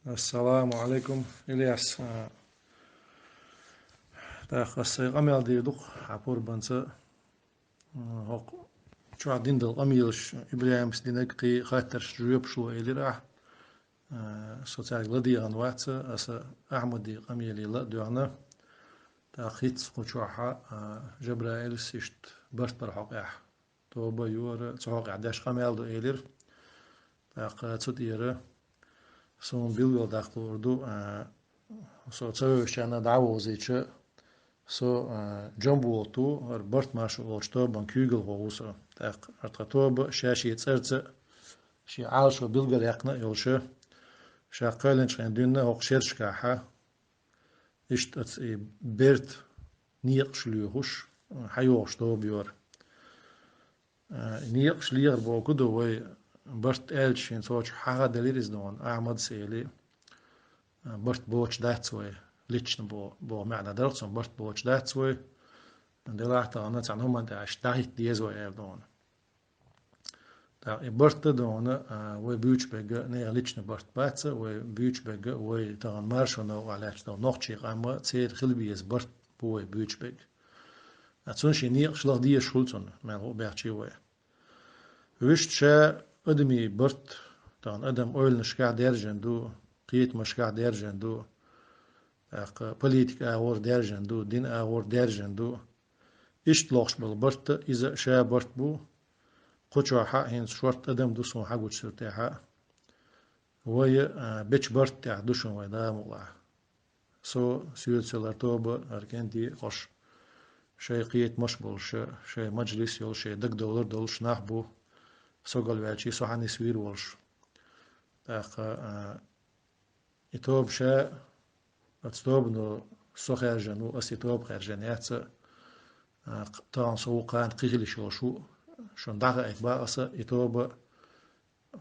السلام عليكم إلياس. تاخ السيق دي دق عبور بنسا هق شو عدين دل أميلش إبراهيم سدينك قي خاطر جويب شو إلي راح سوتاك لدي عن واتسا أحمد دي أميلي لا دوانا تاخيت قوشوحا جبرائيل سيشت برت برحق توبا يور تحق عداش قميل دو إلير تاق تود إيرا سون بيلغو داخل أردو سو تسويش أنا دعوة زيتش جنبو تو برت ماشو ولشتو بان كيغل هوسا تاق ارتقطوب شاشي تسرت شي عالشو بيلغل يقنا يلشو شاقالن شخين دينا هوق شيرشكاحا اشت بيرت نيق شليوهوش حيوغ شتو بيور نيق شليغ بوكو دو وي برت الشين سوچ حاغا دليرز دون احمد سيلي برت بوچ داتسوي ليتشن بو معنى درسون برت بوچ داتسوي دلعت أنا تعنهم أنت أشتاهيت ديزو إيردون تا برت دون وبيوش بيجا نياليتش نبرت باتس وبيوش بيجا وتان مارشون أو علاش دون نوختشي قام تصير خلبيز برت بوي بيوش بيج أتون شي نيق شلاه دي شولتون ما هو بيحكي وي ويشت شا أدمي برت تان أدم أول نشكع ديرجن دو قيت مشكع ديرجن دو بوليتيك أور ديرجن دو دين أور ديرجن دو إشت لوخش بالبرت إذا شا برت بو قوشوا حق هين شورت أدم دوسون حقوش سرتاحا وي بيتش برت تاع دوشون ويدا مغلا سيود سلارتوب أركنتي قش شي قيت مشبول شي مجلس يول شي دك دولار دولش نحبو سوغل ويلشي سوحاني سوير ولش تاق إتوب شا أتستوب نو سو خارجنو أسيتوب خارجنيات طبعا سوقان قيلي شو شون دعها إكبار أسا يتوب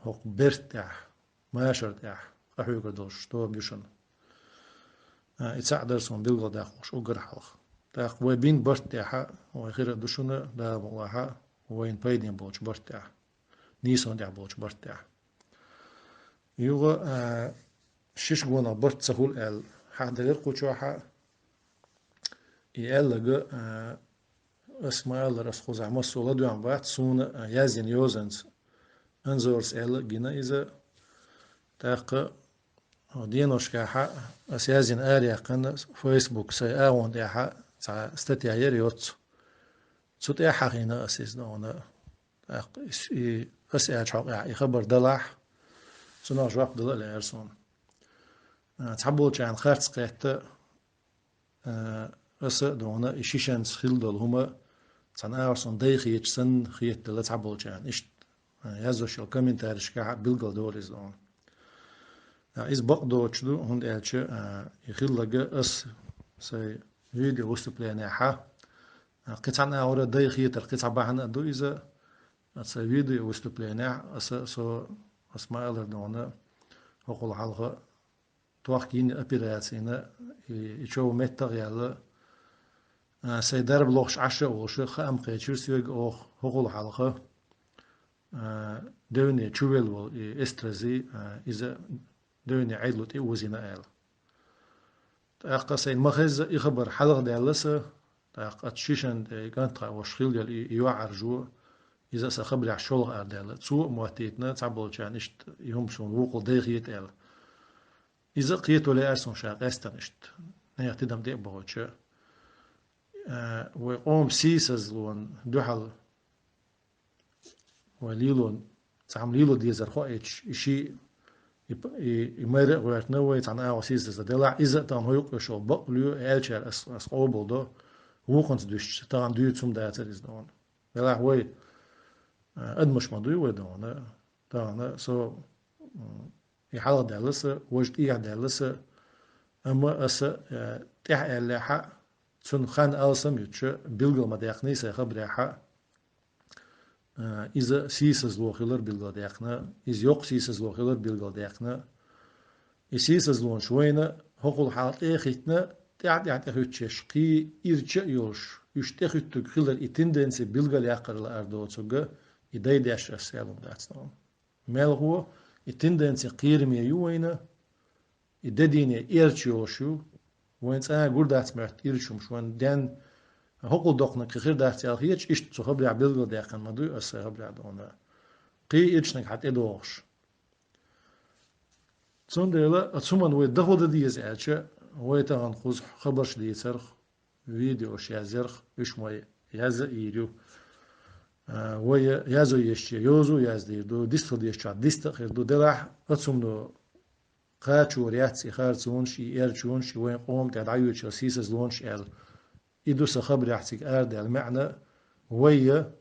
هوق بيرتاح ما شرتاح أحيو قدوش توب يشن يتساعد درسون دلغة داخوش أقر حلق تاق وين برتاحة وخير دوشنا دا مغلاحة وين بايدين بوش برتاح نيسون دع بوش برتاح يوغا شش قونا برت سهول ال حق دليل قوشوحة يألغا اسماعيل رسخوز عمس ولدو عم بعد سون يازين يوزنز انزورس ال جنا إذا تاق دينوش كاحا اسيازين آريا قن فيسبوك سي آون ديحا تا استتيا يريوت تسوت إيحا غينا أسيز دونا تاق أسيا شاق يخبر دلاح سنا جواب دلال إرسون تحبول جان خارتس قيت أس دونا إشيشان سخيل دول هما تان أرسون دي خيت سن خيت دل تحبول جان إشت يازوش الكومنتار شكاح بيلغل دوريز دون إز بقدو تشدو هند ألش يخيل لغا أس سي فيديو وستبلينا حا قطعنا أورا دي خيت القطع بحنا دو إذا سي فيديو وستبلينا أس سو أسماء دونا وقل حلقة توقين أبيراتينا يشوف متى يلا سيدار بلوخش عشرة وش خام قيشر سيوج أو وقل حلقة دوني تشويل وال استرزي إذا دوني عيلوت إيوزينا آل تأقا سين مخز يخبر حلقة دالسة تأقا تشيشن كانت وشخيل يل يوعر جو إذا سخبر عشول أردال تسوء مواتيتنا تعبول جانشت يهم شون وقل ديخيت آل إذا قيت ولا أرسون شاق استنشت نيختدم دي بغوتش وقوم سيسز لون دوحل وليلون تعمليلو ديزر خو إشي يمرق ويرتنا ويتعنا وسيسز دلع إذا تان هو يقشو بقليو إلشار أس قوبل دو وقنت دوش تان دويتسم داتر إزدون دلع وي أدمش مدوي ودون تان سو يحلق دالسة وجد إيه دالسة أما أس تح اللحة تون خان ألسم يتش بيلغل مديقني سيخبر حق إذا سيسز لوخيلر بيلغل ديقنا إذا يوق سيسز لوخيلر بيلغل ديقنا سيسز لون شوينا هقول حالت إيه خيتنا تعد إخوتش قي إرتش يوش يشتخيتك خيلر إتندنسي بيلغل يقر الأردوتوغا إداي داش أسيالهم داتنا مال هو التندنسي قيرمية يوينا الدديني إيرتشيوشو وين أنا قول دات مرت إيرشوم شوان دان هقول دقنا كخير دات يالخيش إيش تخبر عبلغ داخل مدو أسخبر عدونا قي إيرشنك حتى إدوغش تون ديلا أتسومن وي دخل ديز أشياء وي تغن خوز خبرش دي سرخ فيديو شازرخ إيش موي يازا إيريو وي يازو يشتي يوزو يازدي دو ديستو ديشتو ديست خير دو دلاح أتسوم دو قاتشو رياتسي خارتسونش إيرتشونش وين قوم تعد عيوتش سيسز لونش إل إدو سخبر يحتك آرد المعنى ويا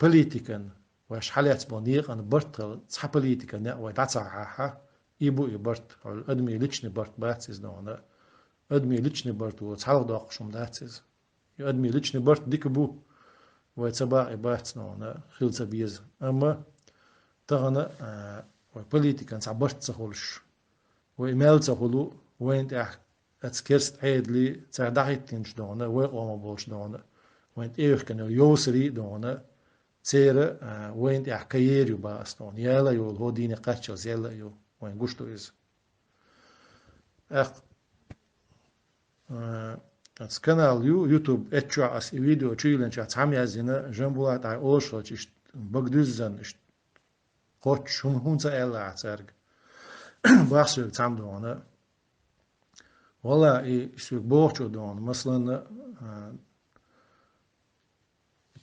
بوليتيكن واش حالات بونيق أن برتل تصح بوليتيكن وي داتسعها إيبو إبرت أدمي ليتشني برت باتسيز دونا أدمي ليتشني برت وتصحلق داقشم داتسيز أدمي ليتشني برت ديك بو ويتباع إبرت دونا خلصة بيز أما تغنى بوليتيكن تعبرت سخولش وإيميل تقولوا وين تح أتسكرت عيد لي تعدعيت تنش دونا وقوم بولش دونا وين إيش كانوا يوسري دونا تير وين تح كيير يباس دون يلا يول هو ديني قاتشز يلا يو وين قشتو إز أخ أتسكنال يوتيوب اتشع أس فيديو تشيلن شات عم يزينا جنبولات على أوشل إش بقدوزن إش قطش هم تألا عترج بحث تعم دونا والله إيش بوحشو دون مثلا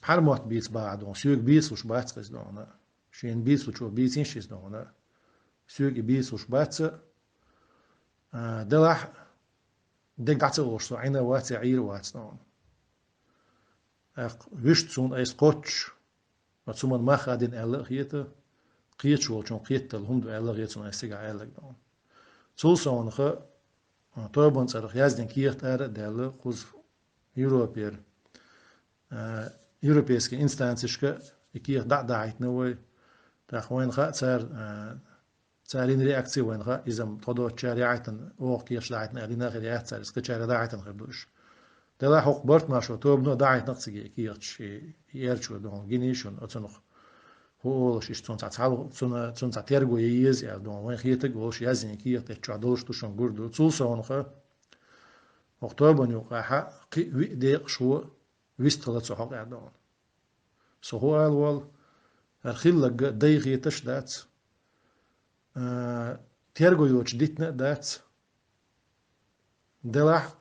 بحرمات بيس بعدون سيوك بيس وش باتس دونا شين بيس وشو بيسين شيس دونا سيوك بيس وش باتس دلح دك دعتي وش عينا واتي عير واتس دون وشت سون ايس قوتش وتسومن ما خادين ألا خيته قيت شو چون قيت الهم دو ألا غيت سون ايسيغا ألا دون سول سونخه طبعاً صار يازدن كيرت أر دل خوز يوروبير يوروبيسك إنستانسيشك كيرت دعيت نوي تخوين خا صارين رياكسي وين خا إذا تضو شارعتن أو كيرش دعيتنا أدينا غير صار إسك شارع دعيتن خدوش دلا حق برت ما شو توبنو دعيت نقصي كيرتش يرشو دون جينيشون أتنخ هو شيء تون تيرجو ييز يا دون وين خيتك وش يازين كيرت تشادوش توشون جوردو تولسون خا أكتوبر يوقع قي ديق شو ويستلت سو حق عدون سو هو الوال الخلق ديق يتش دات تيرجو يوش ديتنا دات دلح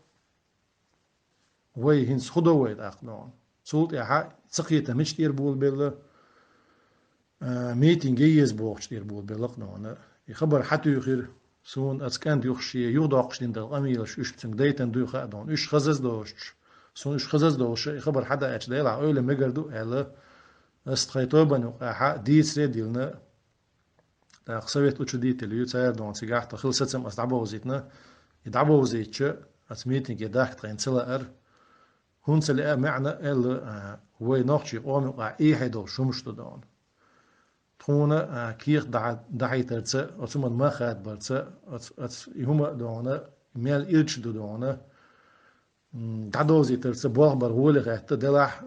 وي هنس خدو ويد أقنون سولت يا حق سقيته مش تير بول بيلا ميتينج ييز بوخش تير بول بيلا يخبر حتى يخير سون أتكان يخشي يوداقش دين دل أميلش إيش بتسمع ديتن دوي خادون إيش خزز دوش سون إيش خزز دوش خبر حدا أش ديلا أول مجردو ألا استخيتو بنو أح ديس رديلنا تقصيت وش ديت اللي يتسير دون سجاح تخل ستم أصعبه وزيتنا يدعبه وزيتش أتميتنج يداك تغين سلا هون سلا معنى ألا هو نقشي قوم إيه هيدو شمشتو دون تخونا كيخ دعي ترتسا أتمنى ما خاد برتسا يهما دونا ميل إلش دونا دعوزي ترتسا بوغبر هو اللي غايت دلح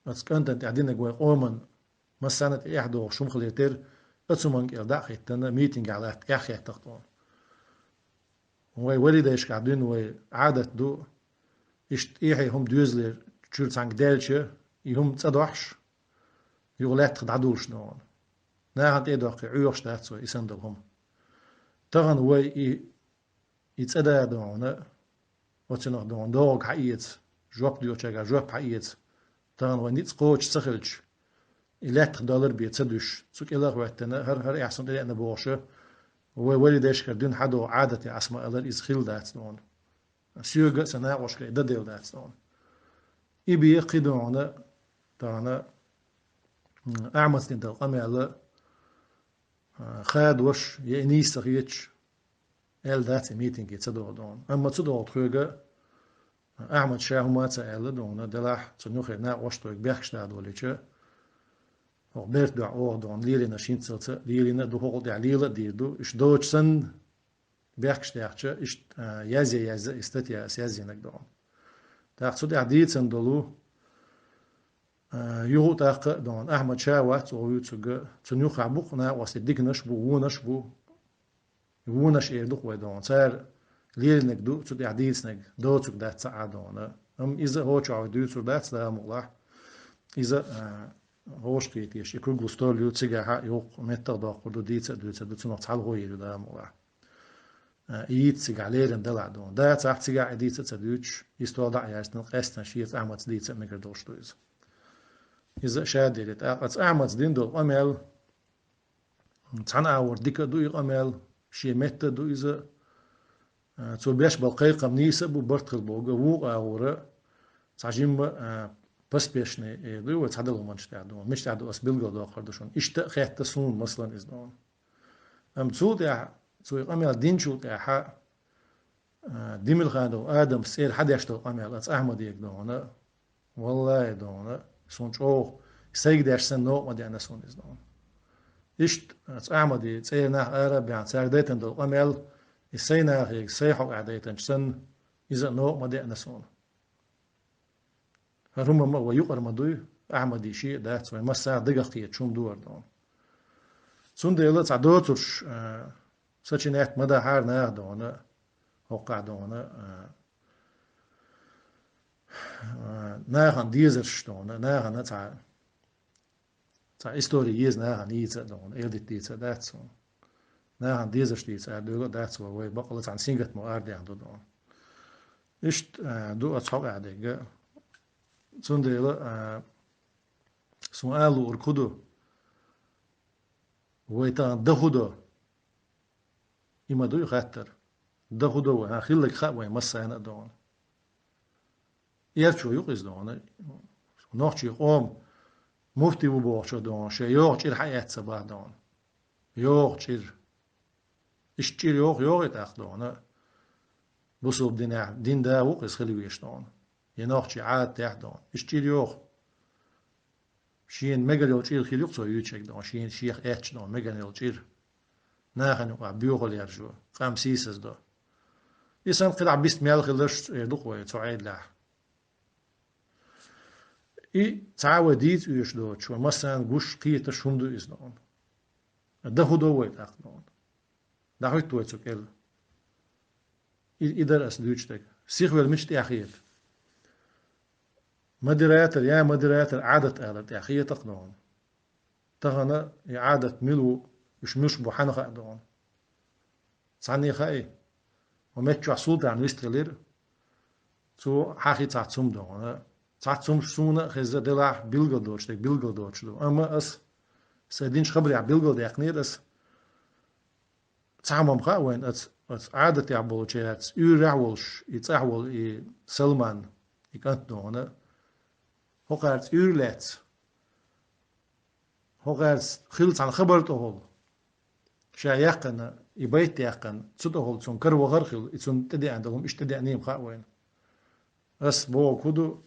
أتكنت تعدينا جوا قومن مسانة إحدى شمخ ليتر أتمنى كيرداء خيتنا ميتينج على إحياء تختون وي ده إيش قاعدين وي عادة دو إيش إيه هم دوزلر تشيل سانك دالشة يهم تصدوحش يغلات تدعدولش دون ناهد إيدوك عيوش داتسو يسندلهم تغن وي يتصدى دون وتنغ دون دوغ حقيت جواب ديو تشاقا جواب حقيت تغن وي نيتس قوش سخلش إلات دولار بيتصدوش سوك إلاغ وقتنا هر إحسن إلي أنا بوشة وي داش كردون حدو عادة عسما إلال إزخيل دات دون سيوغ سناغوش كي داديل دات دون إبي يقيدون تغن أعمل تنتظر أمي خاد وش يأنيس تغيتش إل دات ميتينج يتصدق دون أما تصدق تخوجة أعمل شيء هما تسأل دون دلاح تنوخي نا وش توك بيحكش دا دوليش أو بيرت دع أوه دون ليلي نشين تسلت ليلي نا دو هول دع ليلة ديدو إش دوش سن بيحكش داحش إش يازي استتيا سيازينك دون داح تصدق عديد سن دولو يو تاق دون أحمد شاوات أو يوتسوغ تنيوخ عبوقنا واسديك نشبو ونشبو يونش إيردوك ويدون صار ليلنك دو تود يعديسنك دوتك دات سعادون إذا هو شو دوتك دات لا مغلح إذا هوش قيتيش يكون غستول يو تسيجا يوق متى داخل ديتس دوتس نوع تعال هو يدا مغلح ييت سيجا ليرن دلع دون دا تحت سيجا ديتس تدوتش يستوى دع يارسن قستن شيت أحمد ديتس مقدر دوشتويز إذا شاديت أحمد دين دول أمل تحن أور ديك دو يقمل شيء متى دو إذا تو بيش بالقي قمنيسة بو برتخل بوغا وو أورا تعجيم بس بيشني دو وتعدل منش تعدون مش تعدو أس بلغا دو آخر دوشون إشتا خيات تسون مثلا إزدون تود يا تو يقمل دين شوت يا حا ديم الخادو آدم سير حد يشتو قمل أتس أحمد يقدون والله يدون سونش أوه سيق داشسن نوع ما دي أنا سون إزدون إشت أتس أحمد يتسير ناح آرب يعني سير ديتن دو قمل السينا هيك سيحو قاعدة سن إذا نوع ما دي أنسون هرم ما ويقر مدوي أحمد شيء ده سوى مسا دقيقة شوم دور دون سون ديلا تعدوتش سچنات مدى هار ناه دون هوقع دون ناه ديزرش دون ناه تاع استوري يز ناه نيزا دون إيديت ديزا ده سون ناه ديزر شتيت دو داتس وي بقلت عن سينجت مو اردي عندو دون اشت دو اصحاب عادي سنديل سؤالو اركدو ويتا دهودو إما دو يخاطر دهودو هاخيلك خا وي مسا انا دون يرچو يقز دون نوخشي قوم مفتي بوبوشو دون شي يوغ الحياة صباح دون يوغ إشتير يوغ يتأخدونه بصوب دين دا وقس خلي ويشتون يناخشي عاد تحدون إشتير يوغ شين مجال يلشير خيل يقصو يوتشك دون شين شيخ إتش دون مجال يلشير ناخن وقع بيوغل يرجو قام سيسس دو يسان قلع بيست ميال خلش يدقوا يتوعيد لح تعاود ديت ويش دو شو مثلا قوش قيت شوم دو إزدون ده هو يتأخدون ده هو تويتسوك إل إدار أسلوجتك سيخ والمشت أخير مديرياتر يا مديرياتر عادة آلت أخير تقنون تغنى إعادة ملو مش بوحانة خاقدون صعني خاي ومتشو عصود عن ويستغلير تو حاخي تعتصم دون تعتصم سونة خزة دلع بيلغل دوشتك بيلغل دوشتك أما أس سيدينش خبري ع بيلغل ديقنير أس تعمم خاوين أس عادة يعبولو شيئات يرعولش يتعول سلمان يكانت دونه هقارت يرلات هقارت خلط عن خبرته هول شا يقن يبيت يقن تصدق هول تون كرو غرخل يتون تدي عندهم إيش تدي عنيم خاوين أس بو كودو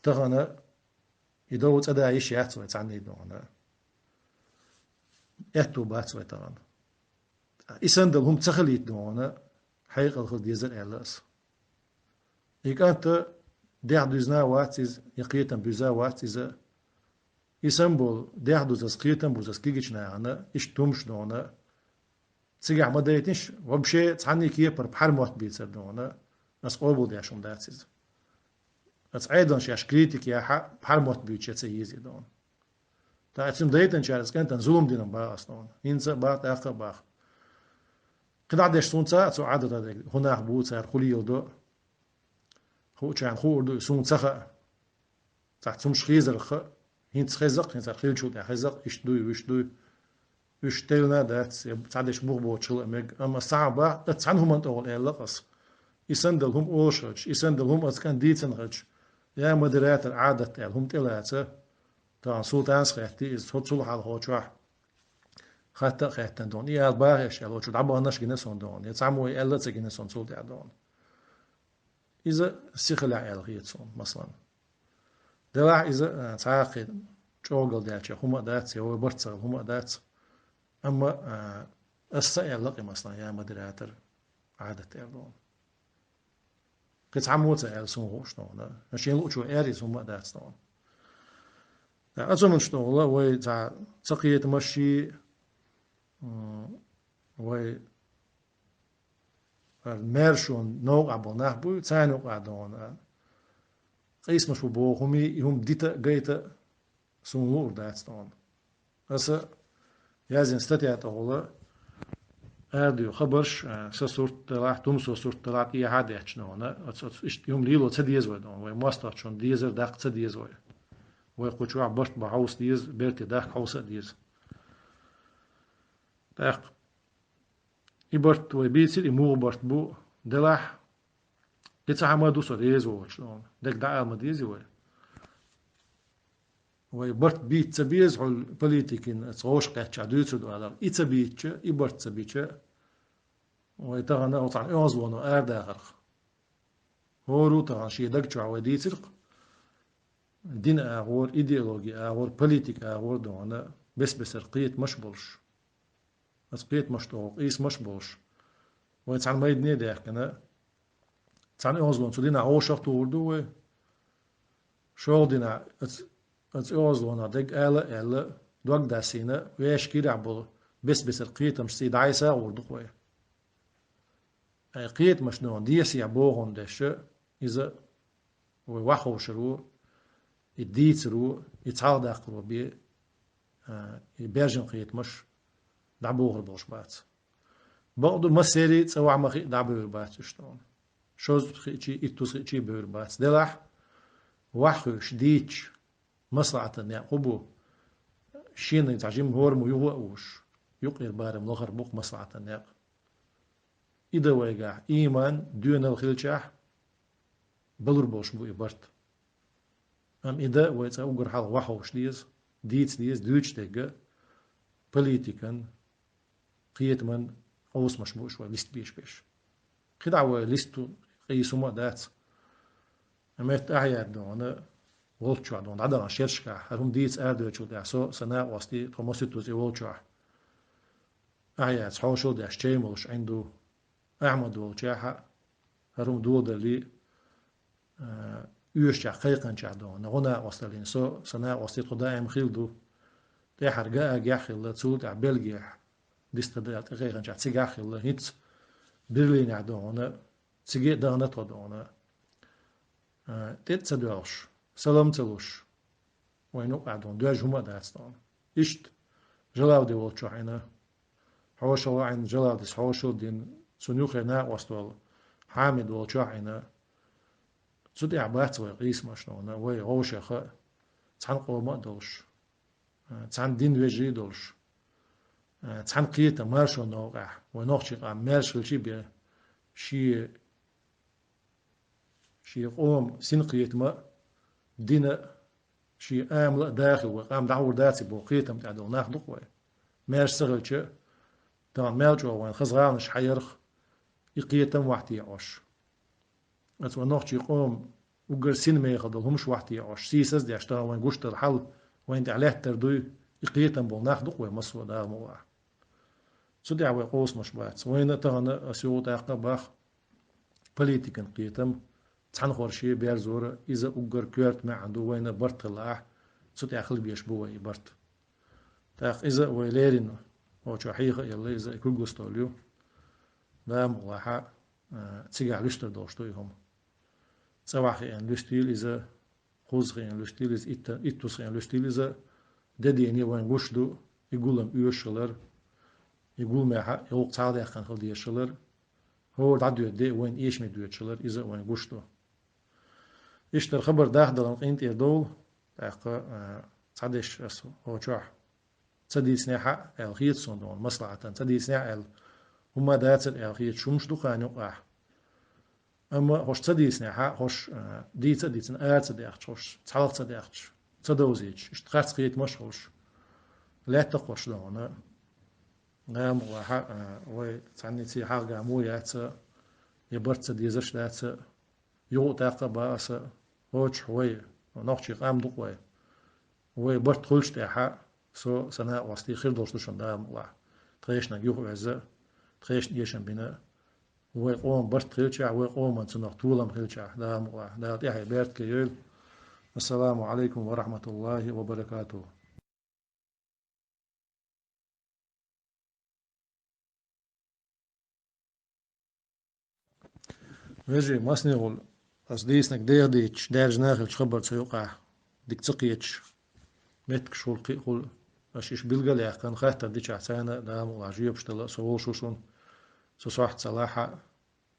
تغنى يدوت أدا إيش يعتوي تعني دونه يعتو باتوي تغنى إسندل هم تخليت دونه حقيقة الخد يزر إعلاس يكانت ديحدوزنا واتيز يقيتا بيزا واتيز يسمبل ديحدوز اسقيتا بوز اسقيجنا أنا إيش تومش دونه تسيجع مدايتنش وبشي تعني كيبر بحر موت بيتسر دونه ناس قوبو دياشون داتيز أتعيدن شاش كريتيك يا حق بحر موت بيتشي تسييزي دون تاعتم دايتن شارس كانت ظلم دينم با أصلا إنسا با تاقا باخ قد عدش سونتا تو عدد هذا هنا حبوت صار خلي يودو هو كان خور سون سخا تحت سمش خيزر خ هين تخزق هين خيل شو تخزق إيش دوي وش تلنا دات تعدش بوغ شل أما صعبة تعنهم أنت أول إلقص يسندلهم أوشج يسندلهم أذكان ديتن خج يا مديرات العادة هم تلاتة تان سلطان سخيتي صوت صلح على هوشح خاطر خاطن دون يا باغش يا لوش دعبا ناش جنسون دون يتعمو يلا تجنسون صوت دون إذا سيخلع يلغيتون مثلا دلع إذا تعاقد شوغل داتش هم داتس هو برتسل هم داتس أما السائل لقي مثلا يا مديراتر عادة دون قد عموت سون شنو عشان لوشو إيريز هم داتس دون أظن شنو والله وي تقية مشي وي المرشون نوع عبو نحبو تاني قعدون قيس مش بو هم ديتا جيتا سمور داتستون هسا يازن ستاتيات أولا أردو خبرش سسورت طلع تومسو سورت طلع إيه حد يحشنونا يوم ليلو تديز ودون وماستر شون ديزر داق تديز وي ويقوشوا برت بعوس ديز بيرتي داق حوس ديز داق يبرت ويبيتسل يمو برت بو دلح يتسع ما دوسو ديز وشلون داك داع ما ديز وي ويبرت بيت تبيز على بوليتيكين تصوش قاتش عدوتو دو على إتبيتش يبرت تبيتش ويتغنى وطعن إوزوانو آرداغر هورو طبعا شي دقشو عودي ترق دين أغور إيديولوجي أغور بوليتيك أغور دونا بس رقيت مش بولش رقيت مش توق إيس مش بولش ويتعن ما يدني داك كنا تعن أوزلون تدينا عوشة توردو شو دينا ات أوزلون دق آلا دوق داسينا ويش كيرا عبول بس رقيت مش سيد عيسى وردو أي قيت مش نون ديسي عبوهم دش إذا ويوحو شرو يديت رو يتعاود أقرب بي يبرجن قيت مش دعبوه البوش بات بعض مسيري تسوع مخي دعبوه بات شتون شوز خيتشي إتوس خيتشي بور بات دلح وحوش ديتش مصلعة يعقوبو شين يتعجم هورمو يوهوش يقير بارم لغر بوق مصلعة يعق إذا ويقع إيمان دون الخلشاح بلور بوش بو إبرت أم إذا ويتأوغر حال وحوش ديز ديز دوش تيجا بوليتيكن قيت من أوس مشبوش وليست بيش خدع وليستو قيسو ما دات أمت أعياد دونا ولتشوا دون عدا شيرشكا هم ديت أدو شو داسو سنة وستي توماسيتو زي ولتشوا أعياد حوشو داش تشيمولش عنده أحمد ولتشاها هرم دول دلي يوشع قيقن شعدون غنا وصلين سو سنة وستي قدام خيلدو ده حرقا جاخل تسود ع بلجيا ديستدات قيقن شعد سيجاخل هيتس برلين عدونا تسجي دانا تودونا تدوش سلام تلوش وينو قعدون دواج هما داستان إشت جلاو دي والشو عينا حوشو عين جلاو ديس حوشو دين سنوخي نا وستول حامد والشو عينا سودي عبات ويقيس مشنونا وي غوشخ تحن قوما دولش تحن دين وجي دولش تحن قيتا مارشو نوقع ونوخشي قام مارشو شي بي شي قوم سنقيت ما دينا شي آمل داخل وقام دعور داتي بوقيتا متعدو ناخدو قوي مارش سغلش تمام مالجو وين خزغانش حيرخ يقيتم وحتي يعوش أتوا نوخشي قوم وقر سين ما يخدلهمش وحتي يعوش سيسز دي عشتا وين قشت الحل وين دي عليه تردوي يقيتم بو ناخدو قوي مصر دا موع سودي عوي قوس مش بات وين تغنى أسيو تاقا باخ بوليتيكن قيتم تحن خورشي بير زور إذا أقر كورت ما عنده وين برت الله سودي أخل بيشبوه برت تاق إذا ويليرين أو حقيقة يلا إذا يكون قستوليو لا مغاحة تسيقع لشتر دوشتويهم سواحي أن لشتيل إذا خوزغي أن لشتيل إذا إتوسغي أن لشتيل إذا داديني وين قشدو يقولهم يوشلر يقول ما حق يوق تعالى أخان خل ديشلر هو دعدو يدي وين إيش مدو يشلر إذا وين قشدو إشتر خبر داخل لنقينت يدول تاقا تعديش أسو هو شوح تدي سناحة الخيط صندون مصلحة تدي سناحة هما دات الخيط شمش دخان يقع أما هوش تدي سناحة هوش دي تدي تنقات تدي أختش هوش تعلق تدي أختش تدوزيج اشتقات خيط مش هوش لا تقوش دونا نعم وحا وي تعني تي حاجة مويات يبرت تدي زرش دات يو تاقا باس هوش وي ونوخشي قام دقوي وي برت خلش تاحا سو سنة وستي خير دوستوشن دام الله تريشنا يوه عزة تريش يشن بنا ويقوم برت خيلشع ويقوم أنت نقطولم خيلشع دام الله لا تيحي بيرت كيول السلام عليكم ورحمة الله وبركاته. ويجي ماسني غول أصديسنك ديرديتش دارج ناخل خبر سيوقع ديك تقيتش متك شول قول أشيش بلغل يا كان خاطر ديش عسانا دام وعجيب شتلا سوول شوشون سوسواحت صلاحة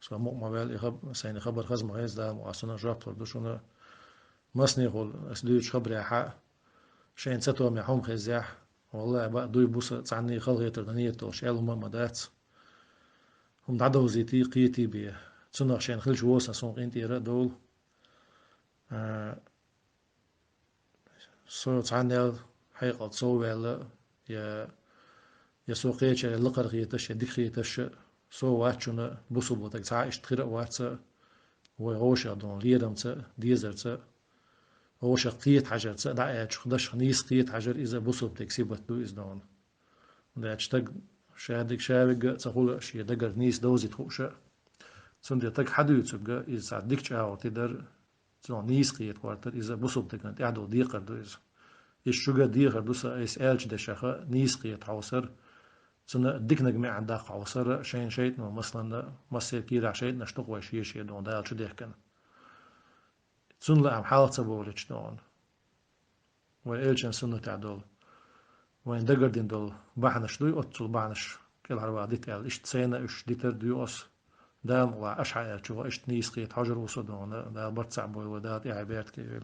سو مؤمن بال يخب سين خبر خزم غيز دام وعسنا جاب تردوشون ماسني غول أسديش خبر يا حق شين ستو محوم خزيح والله بقى دوي بوسة تعني خلغي تردنية توش يالو ما مدات هم دعدو زيتي قيتي بيه تسنو عشان خلش ووسا سون قينتي را دول سو تعني حقيقة تصوبة يا يسوع قيتش لقر قيتش يديك قيتش سو واتشنا بوسو بوتك تعيش تخير واتس وغوشة دون ليرم تس ديزر تس غوشة قيت حجر تس دعيت خدش نيس قيت حجر إذا بوسو بتكسيبت دو إز دون دعيت تك شادك شابك تقول شيء دقر نيس دوزي تخوشة سندي تك حدو يتسبق إذا عدك شاو تقدر تون نيس قيت كوارتر إذا بوسو بتكنت قاعدو ديقر دو إز الشجع ديقر دوسا إس آلش دشخة نيس قيت حوصر سنة ديك نجمع عندك عوصر شين شيء إنه مثلا مصير كير عشان نشتغل شيء دون ده شو ديكن سن لا عم حاول تبولش دون وإلشن سنة تعدل وين دقر دين دول بحنش دوي أتصل بحنش كل هروا ديت قال إيش تسينا إيش ديتر ديوس دام وأشعة شو إيش نيس قيت حجر وصدون ده برتسع بوي وده عبارت كيل